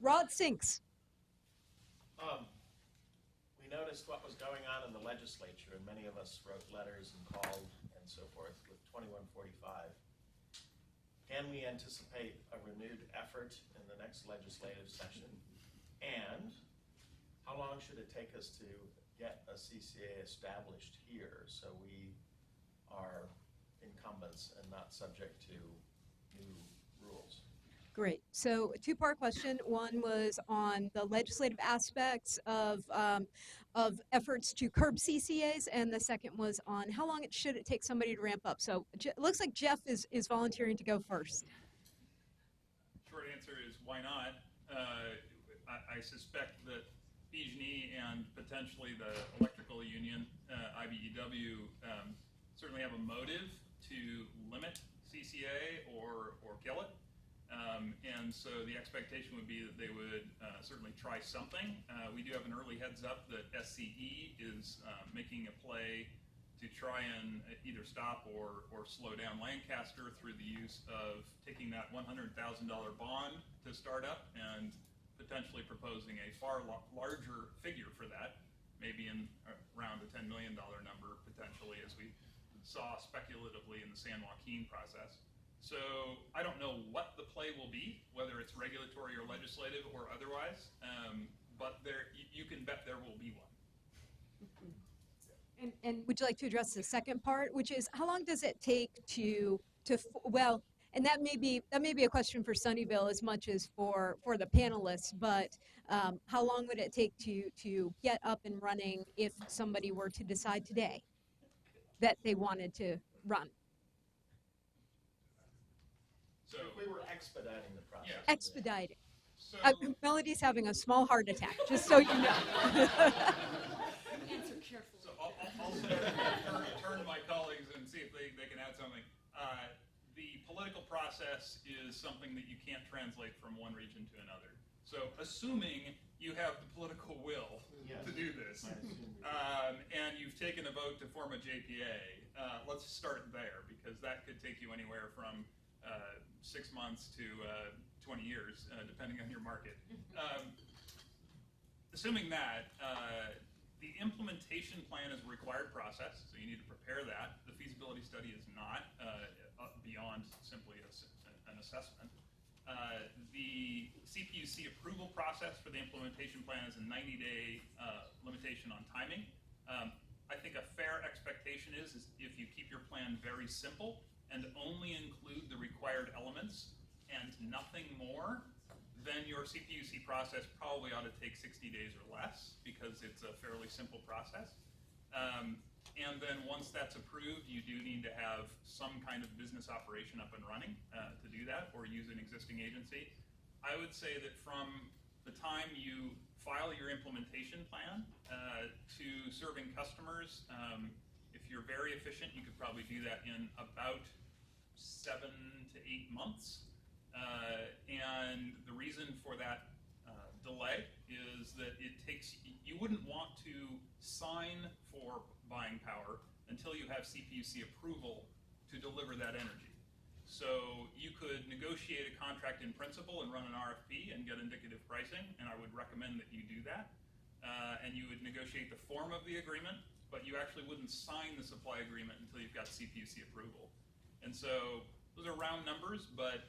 Rod Sinks. We noticed what was going on in the legislature, and many of us wrote letters and called and so forth with 2145. Can we anticipate a renewed effort in the next legislative session? And how long should it take us to get a CCA established here so we are incumbents and not subject to new rules? Great. So, a two-part question. One was on the legislative aspects of efforts to curb CCAs, and the second was on how long should it take somebody to ramp up. So, it looks like Jeff is volunteering to go first. Short answer is why not? I suspect that PG&E and potentially the electrical union, IBEW, certainly have a motive to limit CCA or kill it. And so the expectation would be that they would certainly try something. We do have an early heads up that SCE is making a play to try and either stop or slow down Lancaster through the use of taking that $100,000 bond to start up and potentially proposing a far larger figure for that, maybe in around a $10 million number potentially, as we saw speculatively in the San Joaquin process. So I don't know what the play will be, whether it's regulatory or legislative or otherwise, but you can bet there will be one. And would you like to address the second part, which is how long does it take well, and that may be a question for Sunnyvale as much as for the panelists, but how long would it take to get up and running if somebody were to decide today that they wanted to run? So if we were expediting the process. Yeah. Expediting. So, Melody's having a small heart attack, just so you know. Answer carefully. So I'll turn to my colleagues and see if they can add something. The political process is something that you can't translate from one region to another. So assuming you have the political will to do this, and you've taken a vote to form a JPA, let's start there, because that could take you anywhere from 6 months to 20 years, depending on your market. Assuming that, the implementation plan is a required process, so you need to prepare that. The feasibility study is not beyond simply an assessment. The CPUC approval process for the implementation plan is a 90-day limitation on timing. I think a fair expectation is if you keep your plan very simple and only include the required elements and nothing more, then your CPUC process probably ought to take 60 days or less, because it's a fairly simple process. And then once that's approved, you do need to have some kind of business operation up and running to do that, or use an existing agency. I would say that from the time you file your implementation plan to serving customers, if you're very efficient, you could probably do that in about 7 to 8 months. And the reason for that delay is that you wouldn't want to sign for buying power until you have CPUC approval to deliver that energy. So you could negotiate a contract in principle and run an RFP and get indicative pricing, and I would recommend that you do that. And you would negotiate the form of the agreement, but you actually wouldn't sign the supply agreement until you've got CPUC approval. And so those are round numbers, but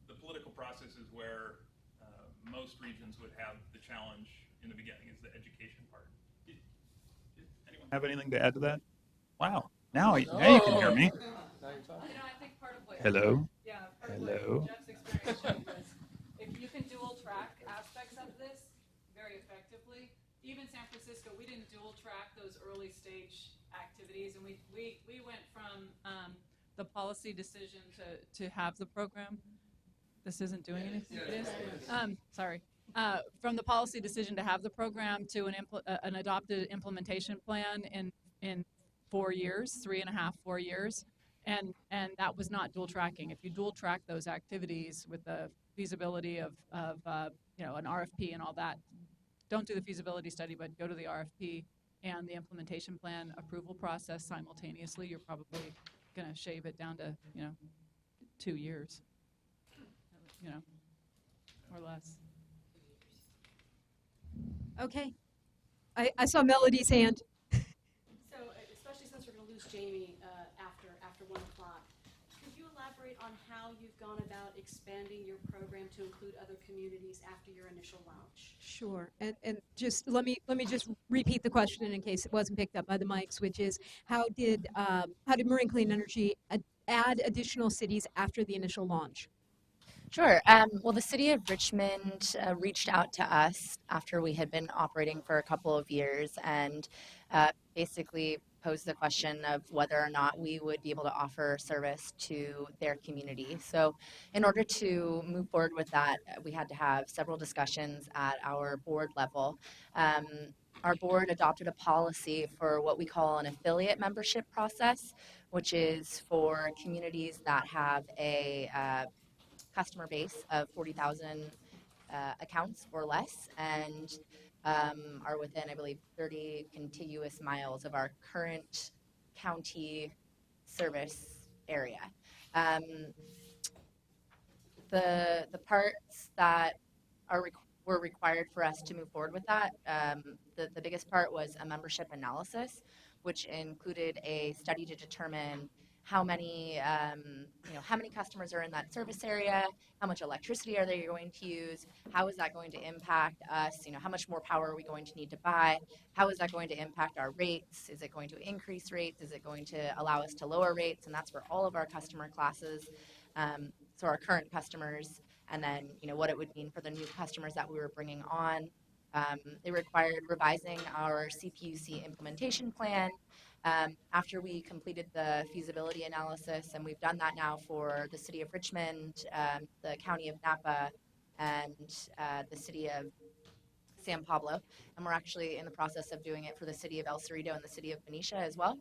the political process is where most regions would have the challenge in the beginning, is the education part. Anyone have anything to add to that? Wow, now you can hear me. I think part of what Hello. Part of what Jeff's experience was, if you can dual track aspects of this very effectively, even San Francisco, we didn't dual track those early stage activities, and we went from the policy decision to have the program. This isn't doing anything. It is. Sorry. From the policy decision to have the program to an adopted implementation plan in 4 years, 3.5, 4 years, and that was not dual tracking. If you dual track those activities with the feasibility of an RFP and all that, don't do the feasibility study, but go to the RFP and the implementation plan approval process simultaneously. You're probably going to shave it down to 2 years, or less. Okay. I saw Melody's hand. So, especially since we're going to lose Jamie after 1 o'clock, could you elaborate on how you've gone about expanding your program to include other communities after your initial launch? Sure. And just let me just repeat the question in case it wasn't picked up by the mics, which is how did Marine Clean Energy add additional cities after the initial launch? Sure. Well, the city of Richmond reached out to us after we had been operating for a couple of years and basically posed the question of whether or not we would be able to offer service to their community. So, in order to move forward with that, we had to have several discussions at our board level. Um, our board adopted a policy for what we call an affiliate membership process, which is for communities that have a customer base of 40,000 accounts or less and are within, I believe, 30 contiguous miles of our current county service area. Um, the parts that were required for us to move forward with that, the biggest part was a membership analysis, which included a study to determine how many how many customers are in that service area, how much electricity are they going to use, how is that going to impact us, how much more power are we going to need to buy, how is that going to impact our rates, is it going to increase rates, is it going to allow us to lower rates, and that's for all of our customer classes, so our current customers, and then what it would mean for the new customers that we were bringing on. It required revising our CPUC implementation plan. After we completed the feasibility analysis, and we've done that now for the city of Richmond, the county of Napa, and the city of San Pablo, and we're actually in the process of doing it for the city of El Cerrito and the city of Benicia as well.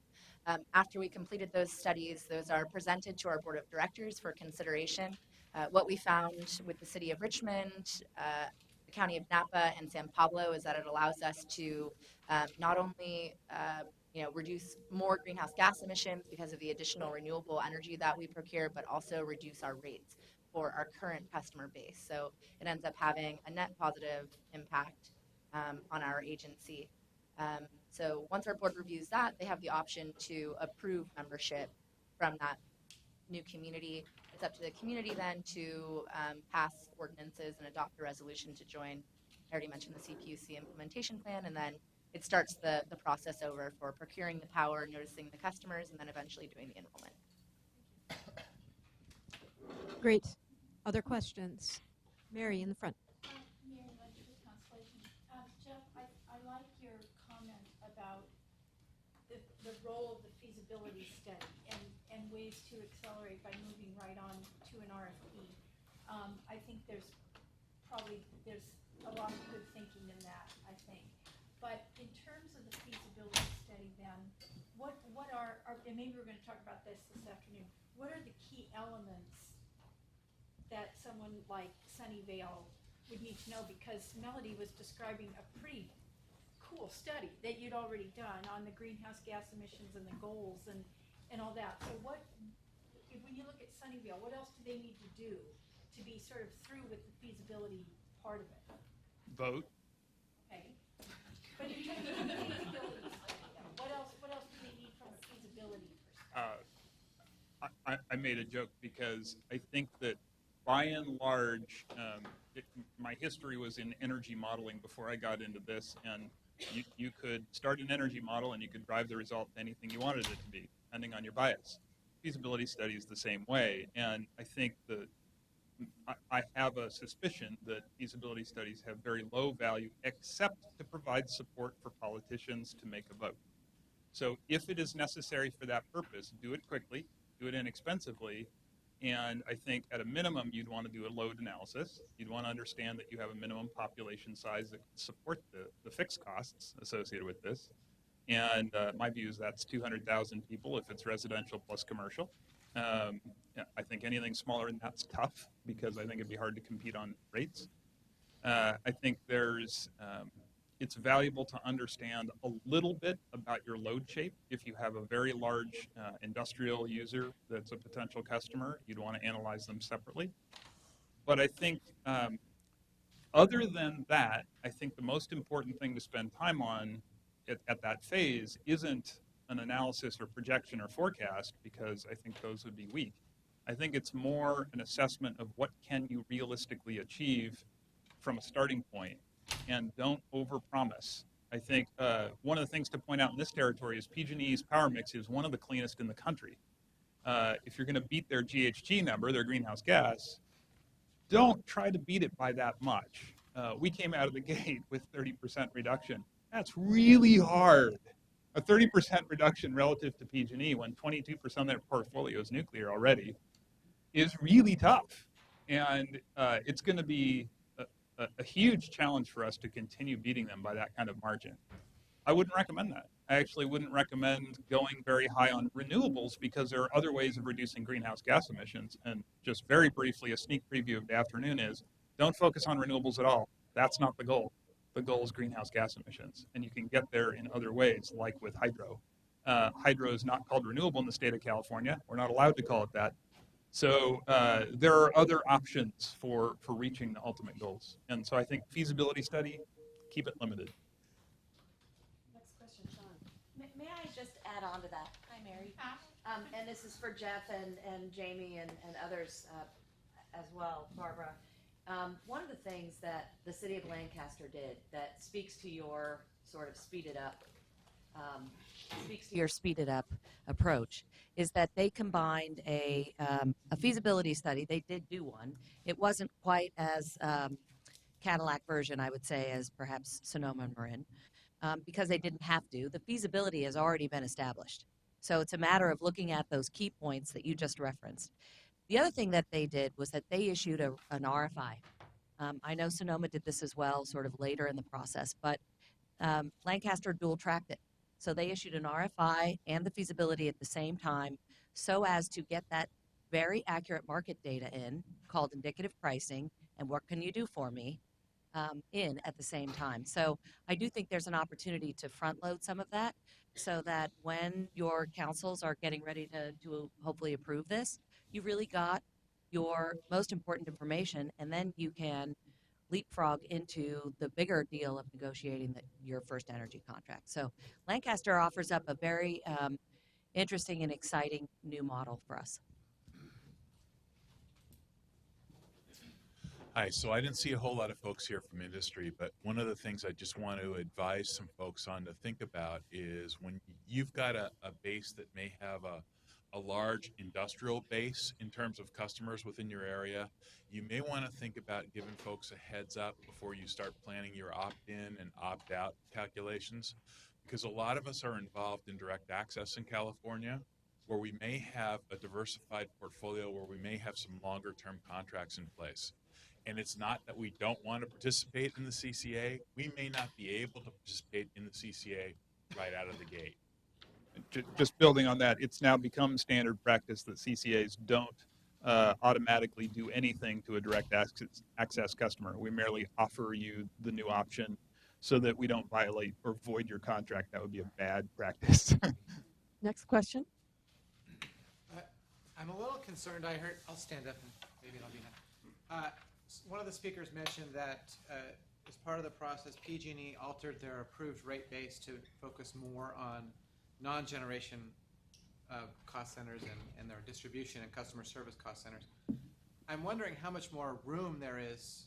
After we completed those studies, those are presented to our board of directors for consideration. What we found with the city of Richmond, the county of Napa, and San Pablo is that it allows us to not only reduce more greenhouse gas emissions because of the additional renewable energy that we procure, but also reduce our rates for our current customer base. So it ends up having a net positive impact on our agency. So once our board reviews that, they have the option to approve membership from that new community. It's up to the community then to pass ordinances and adopt a resolution to join. I already mentioned the CPUC implementation plan, and then it starts the process over for procuring the power, noticing the customers, and then eventually doing the enrollment. Great. Other questions? Mary in the front. Mary Lynch with Constellation. Jeff, I like your comment about the role of the feasibility study and ways to accelerate by moving right on to an RFP. I think there's a lot of good thinking in that, I think. But in terms of the feasibility study then, what are and maybe we're going to talk about this afternoon, what are the key elements that someone like Sunnyvale would need to know? Because Melody was describing a pretty cool study that you'd already done on the greenhouse gas emissions and the goals and all that. So when you look at Sunnyvale, what else do they need to do to be sort of through with the feasibility part of it? Vote. Okay. But if you do the feasibility study, what else do they need from a feasibility perspective? I made a joke because I think that by and large, my history was in energy modeling before I got into this, and you could start an energy model and you could drive the result to anything you wanted it to be, depending on your bias. Feasibility study is the same way, and I think that I have a suspicion that feasibility studies have very low value except to provide support for politicians to make a vote. So if it is necessary for that purpose, do it quickly, do it inexpensively, and I think at a minimum you'd want to do a load analysis. You'd want to understand that you have a minimum population size that can support the fixed costs associated with this. And my view is that's 200,000 people if it's residential plus commercial. I think anything smaller than that's tough because I think it'd be hard to compete on rates. I think it's valuable to understand a little bit about your load shape. If you have a very large industrial user that's a potential customer, you'd want to analyze them separately. But I think Other than that, I think the most important thing to spend time on at that phase isn't an analysis or projection or forecast, because I think those would be weak. I think it's more an assessment of what can you realistically achieve from a starting point, and don't overpromise. I think one of the things to point out in this territory is PG&E's power mix is one of the cleanest in the country. If you're going to beat their GHG number, their greenhouse gas, don't try to beat it by that much. We came out of the gate with 30% reduction. That's really hard. A 30% reduction relative to PG&E when 22% of their portfolio is nuclear already is really tough. And it's going to be a huge challenge for us to continue beating them by that kind of margin. I wouldn't recommend that. I actually wouldn't recommend going very high on renewables, because there are other ways of reducing greenhouse gas emissions. And just very briefly, a sneak preview of the afternoon is, don't focus on renewables at all. That's not the goal. The goal is greenhouse gas emissions. And you can get there in other ways, like with hydro. Hydro is not called renewable in the state of California. We're not allowed to call it that. So there are other options for reaching the ultimate goals. And so I think feasibility study, keep it limited. Next question, Sean. May I just add on to that? Hi, Mary. And this is for Jeff and Jamie and others as well, Barbara. One of the things that the city of Lancaster did that speaks to your sort of speeded up approach is that they combined a feasibility study. They did do one. It wasn't quite as Cadillac version, I would say, as perhaps Sonoma and Marin, because they didn't have to. The feasibility has already been established. So it's a matter of looking at those key points that you just referenced. The other thing that they did was that they issued an RFI. I know Sonoma did this as well, sort of later in the process, but Lancaster dual tracked it. So they issued an RFI and the feasibility at the same time, so as to get that very accurate market data in, called indicative pricing, and what can you do for me, in at the same time. So I do think there's an opportunity to front load some of that, so that when your councils are getting ready to hopefully approve this, you really got your most important information, and then you can leapfrog into the bigger deal of negotiating your first energy contract. So Lancaster offers up a very interesting and exciting new model for us. Hi, so I didn't see a whole lot of folks here from industry, but one of the things I just want to advise some folks on to think about is when you've got a base that may have a large industrial base in terms of customers within your area, you may want to think about giving folks a heads up before you start planning your opt-in and opt-out calculations, because a lot of us are involved in direct access in California, where we may have a diversified portfolio, where we may have some longer-term contracts in place. And it's not that we don't want to participate in the CCA. We may not be able to participate in the CCA right out of the gate. Just building on that, it's now become standard practice that CCAs don't automatically do anything to a direct access customer. We merely offer you the new option so that we don't violate or void your contract. That would be a bad practice. Next question. I'm a little concerned. I'll stand up and maybe it'll be enough. One of the speakers mentioned that as part of the process, PG&E altered their approved rate base to focus more on non-generation cost centers and their distribution and customer service cost centers. I'm wondering how much more room there is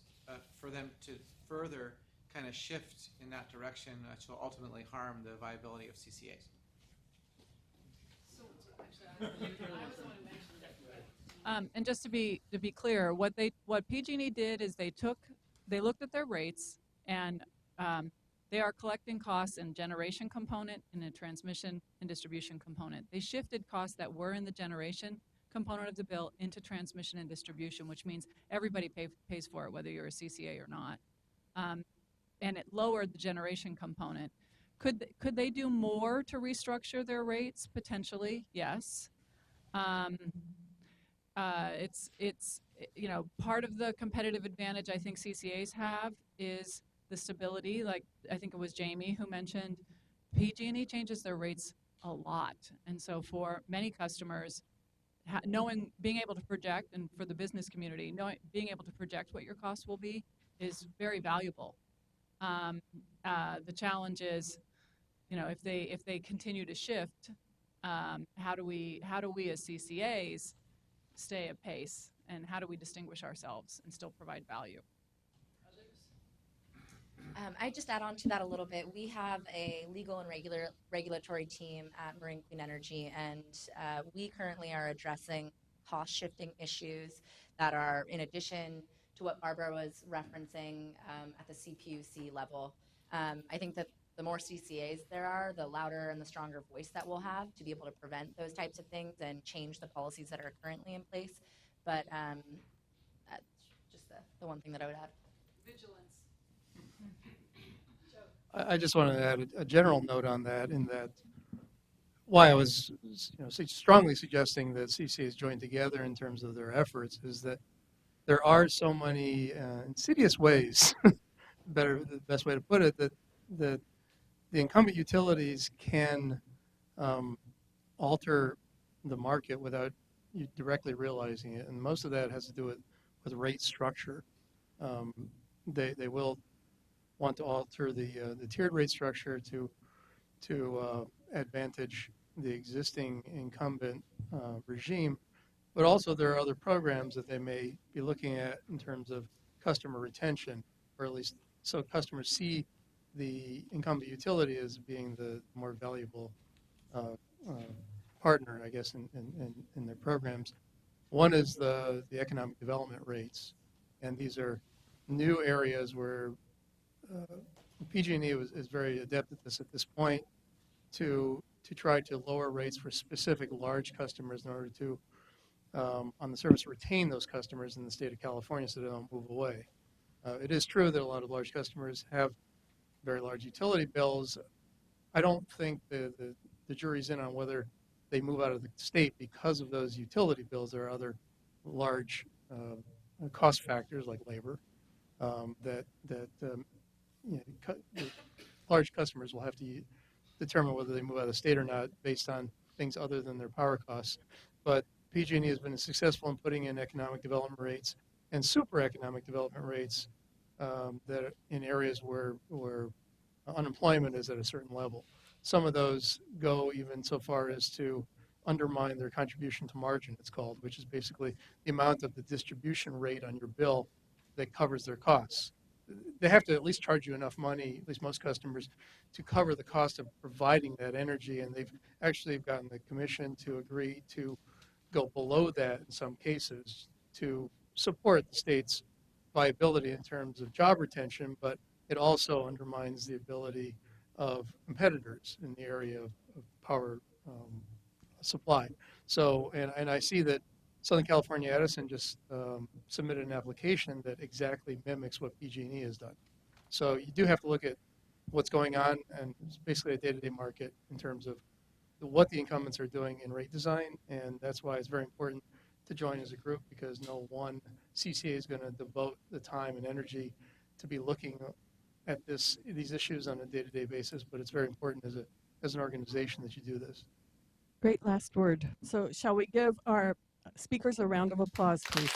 for them to further kind of shift in that direction, which will ultimately harm the viability of CCAs. So, actually, I was the one who mentioned it. And just to be clear, what PG&E did is they looked at their rates, and they are collecting costs in generation component and a transmission and distribution component. They shifted costs that were in the generation component of the bill into transmission and distribution, which means everybody pays for it, whether you're a CCA or not. And it lowered the generation component. Could they do more to restructure their rates? Potentially, yes. It's part of the competitive advantage I think CCAs have is the stability. Like I think it was Jamie who mentioned, PG&E changes their rates a lot, and so for many customers, being able to project, and for the business community, being able to project what your costs will be is very valuable. The challenge is, if they continue to shift, how do we as CCAs stay apace, and how do we distinguish ourselves and still provide value? I just add on to that a little bit. We have a legal and regulatory team at Marine Clean Energy, and we currently are addressing cost shifting issues that are in addition to what Barbara was referencing at the CPUC level. I think that the more CCAs there are, the louder and the stronger voice that we'll have to be able to prevent those types of things and change the policies that are currently in place. But that's just the one thing that I would add. Vigilance. I just want to add a general note on that, in that why I was strongly suggesting that CCAs join together in terms of their efforts is that there are so many insidious ways, the best way to put it, that the incumbent utilities can alter the market without you directly realizing it, and most of that has to do with rate structure. They will want to alter the tiered rate structure to advantage the existing incumbent regime, but also there are other programs that they may be looking at in terms of customer retention, or at least so customers see the incumbent utility as being the more valuable partner, I guess, in their programs. One is the economic development rates, and these are new areas where PG&E is very adept at this point, to try to lower rates for specific large customers in order to, on the surface, retain those customers in the state of California so they don't move away. It is true that a lot of large customers have very large utility bills. I don't think the jury's in on whether they move out of the state because of those utility bills. There are other large cost factors like labor that large customers will have to determine whether they move out of the state or not based on things other than their power costs. But PG&E has been successful in putting in economic development rates and super economic development rates that are in areas where unemployment is at a certain level. Some of those go even so far as to undermine their contribution to margin, it's called, which is basically the amount of the distribution rate on your bill that covers their costs. They have to at least charge you enough money, at least most customers, to cover the cost of providing that energy, and they've actually gotten the commission to agree to go below that in some cases to support the state's viability in terms of job retention, but it also undermines the ability of competitors in the area of power supply. So, and I see that Southern California Edison just submitted an application that exactly mimics what PG&E has done. So you do have to look at what's going on, and it's basically a day-to-day market in terms of what the incumbents are doing in rate design, and that's why it's very important to join as a group, because no one CCA is going to devote the time and energy to be looking at these issues on a day-to-day basis, but it's very important as an organization that you do this. Great last word. So shall we give our speakers a round of applause, please?